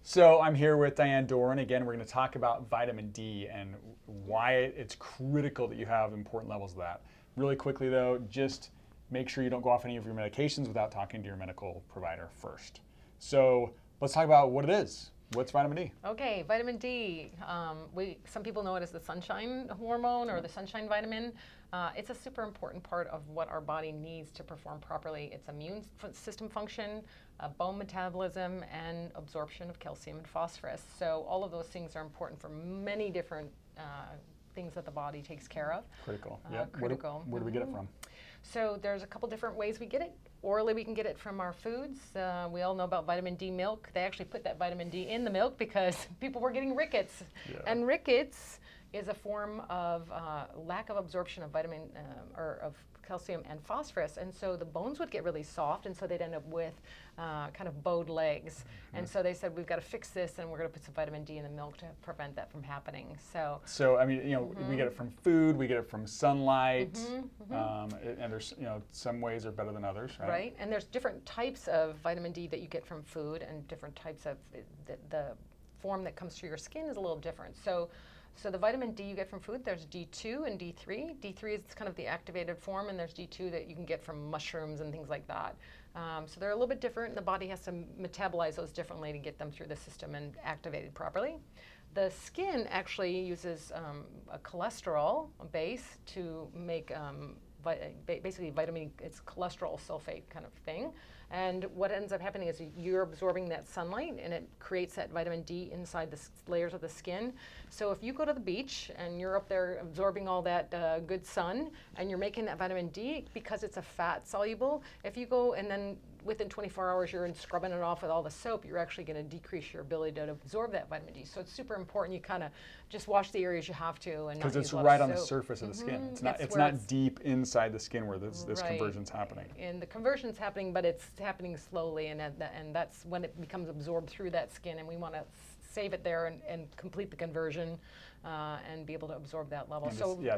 So I'm here with Diane Doran. Again, we're going to talk about vitamin D and why it's critical that you have important levels of that. Really quickly though, just make sure you don't go off any of your medications without talking to your medical provider first. So let's talk about what it is. What's vitamin D? Okay, vitamin D. Some people know it as the sunshine hormone or the sunshine vitamin. It's a super important part of what our body needs to perform properly. It's immune system function, bone metabolism, and absorption of calcium and phosphorus. So all of those things are important for many different things that the body takes care of. Critical. Yeah. Critical. Where do we get it from? So there's a couple different ways we get it. Orally, we can get it from our foods. We all know about vitamin D milk. They actually put that vitamin D in the milk because people were getting rickets. Yeah. And rickets is a form of lack of absorption of vitamin or of calcium and phosphorus, and so the bones would get really soft, and so they'd end up with kind of bowed legs. Mm-hmm. And so they said, we've got to fix this, and we're going to put some vitamin D in the milk to prevent that from happening. So I mean, you know, we get it from food, we get it from sunlight, and there's, you know, some ways are better than others, right? Right, and there's different types of vitamin D that you get from food, and different types of the form that comes through your skin is a little different. So the vitamin D you get from food, there's D2 and D3. D3 is kind of the activated form, and there's D2 that you can get from mushrooms and things like that. So they're a little bit different, and the body has to metabolize those differently to get them through the system and activated properly. The skin actually uses a cholesterol base to make basically vitamin, it's cholesterol sulfate kind of thing. And what ends up happening is you're absorbing that sunlight, and it creates that vitamin D inside the layers of the skin. So if you go to the beach and you're up there absorbing all that good sun, and you're making that vitamin D, because it's a fat soluble, if you go and then within 24 hours you're scrubbing it off with all the soap, you're actually going to decrease your ability to absorb that vitamin D. So it's super important you kind of just wash the areas you have to, and because it's right on the surface of the skin. It's not deep inside the skin where this conversion's happening. And the conversion's happening, but it's happening slowly, and that's when it becomes absorbed through that skin, and we want to save it there and complete the conversion and be able to absorb that level.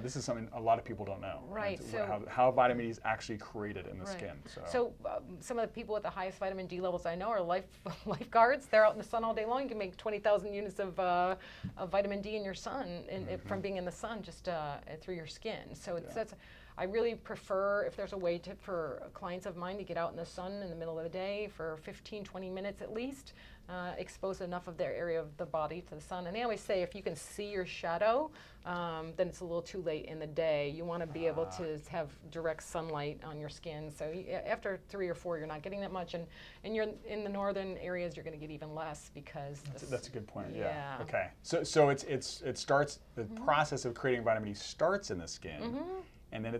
This is something a lot of people don't know. Right. So how vitamin D is actually created in the skin. So some of the people with the highest vitamin D levels I know are lifeguards. They're out in the sun all day long. You can make 20,000 units of vitamin D in your sun from being in the sun just through your skin. So I really prefer, if there's a way for clients of mine to get out in the sun in the middle of the day for 15, 20 minutes at least, expose enough of their area of the body to the sun. And they always say if you can see your shadow, then it's a little too late in the day. You want to be able to have direct sunlight on your skin. So after 3 or 4, you're not getting that much. And you're in the northern areas, you're going to get even less because... That's a good point, yeah. Okay, so it starts, the process of creating vitamin D starts in the skin. And then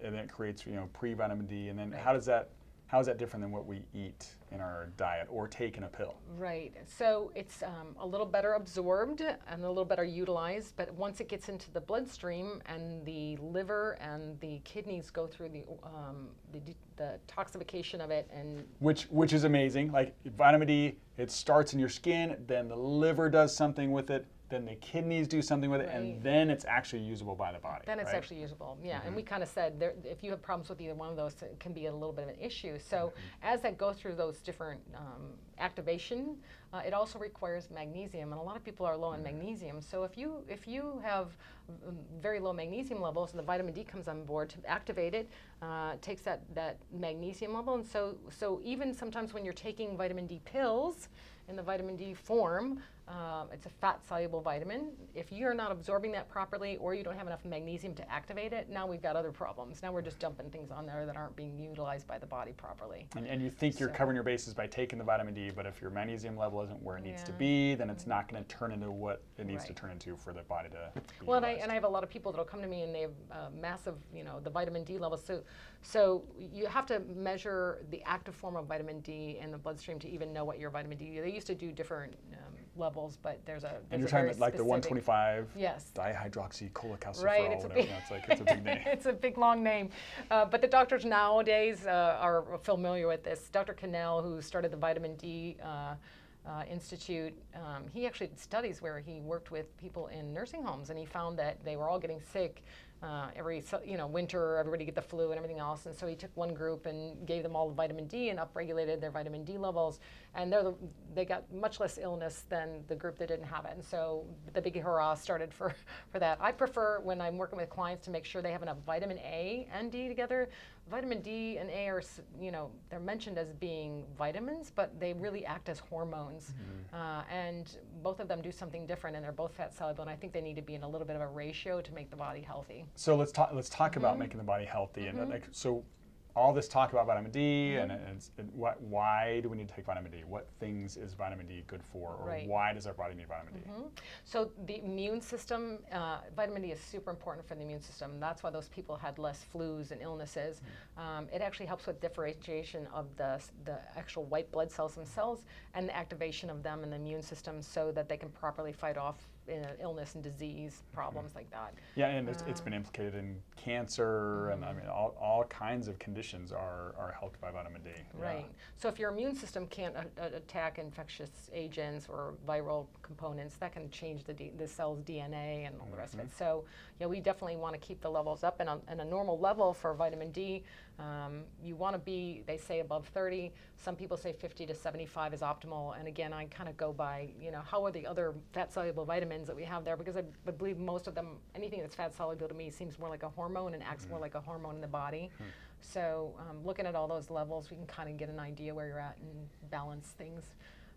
then it creates, you know, pre-vitamin D, and then how is that different than what we eat in our diet or take in a pill? Right. So it's a little better absorbed and a little better utilized, but once it gets into the bloodstream and the liver and the kidneys go through the toxification of it, and which is amazing. Like vitamin D, it starts in your skin, then the liver does something with it, then the kidneys do something with it, and then it's actually usable by the body. Then it's actually usable, yeah. And we kind of said if you have problems with either one of those, it can be a little bit of an issue. So as that goes through those different activation, it also requires magnesium, and a lot of people are low in magnesium. So if you have very low magnesium levels, and the vitamin D comes on board to activate it, takes that magnesium level, and so even sometimes when you're taking vitamin D pills in the vitamin D form, it's a fat-soluble vitamin. If you're not absorbing that properly, or you don't have enough magnesium to activate it, now we've got other problems. Now we're just dumping things on there that aren't being utilized by the body properly. And you think you're covering your bases by taking the vitamin D, but if your magnesium level isn't where it needs to be, then it's not going to turn into what it needs to turn into for the body to be Well, and I have a lot of people that'll come to me and they have massive, the vitamin D levels. So you have to measure the active form of vitamin D in the bloodstream to even know what your vitamin D. They used to do different levels, but there's and you're talking about like the 125 yes. dihydroxycholecalciferol, right, whatever. It's a big name. It's a big long name, but the doctors nowadays are familiar with this. Dr. Cannell, who started the Vitamin D Institute, he actually did studies where he worked with people in nursing homes, and he found that they were all getting sick winter, everybody get the flu and everything else. And so he took one group and gave them all the vitamin D and upregulated their vitamin D levels. And they got much less illness than the group that didn't have it. And so the big hurrah started for that. I prefer, when I'm working with clients, to make sure they have enough vitamin A and D together. Vitamin D and A are, they're mentioned as being vitamins, but they really act as hormones. And both of them do something different, and they're both fat soluble. And I think they need to be in a little bit of a ratio to make the body healthy. So let's talk about making the body healthy. And so all this talk about vitamin D and why do we need to take vitamin D? What things is vitamin D good for, or why does our body need vitamin D? So the immune system, vitamin D is super important for the immune system. That's why those people had less flus and illnesses. It actually helps with differentiation of the actual white blood cells themselves and the activation of them in the immune system so that they can properly fight off illness and disease problems like that. Yeah, and it's been implicated in cancer, and I mean all kinds of conditions are helped by vitamin D. Right. So if your immune system can't attack infectious agents or viral components, that can change the cell's DNA and all the rest of it. So we definitely want to keep the levels up, and a normal level for vitamin D, you want to be, they say, above 30. Some people say 50 to 75 is optimal. And again, I kind of go by, how are the other fat soluble vitamins that we have there, because I believe most of them, anything that's fat soluble to me seems more like a hormone and acts more like a hormone in the body. So looking at all those levels, we can kind of get an idea where you're at and balance things.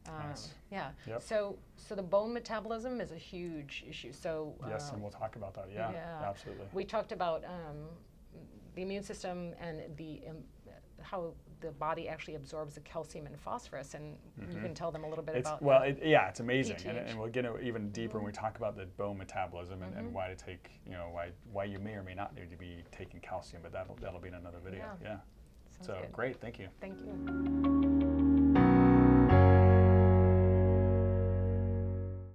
Nice. Yeah. Yep. So the bone metabolism is a huge issue. So yes, and we'll talk about that. Yeah, absolutely. We talked about the immune system and how the body actually absorbs the calcium and phosphorus, and you can tell them a little bit about. Well, it's amazing, and we'll get even deeper when we talk about the bone metabolism and why to take, why you may or may not need to be taking calcium, but that'll be in another video. Yeah. So good. great, thank you. Thank you.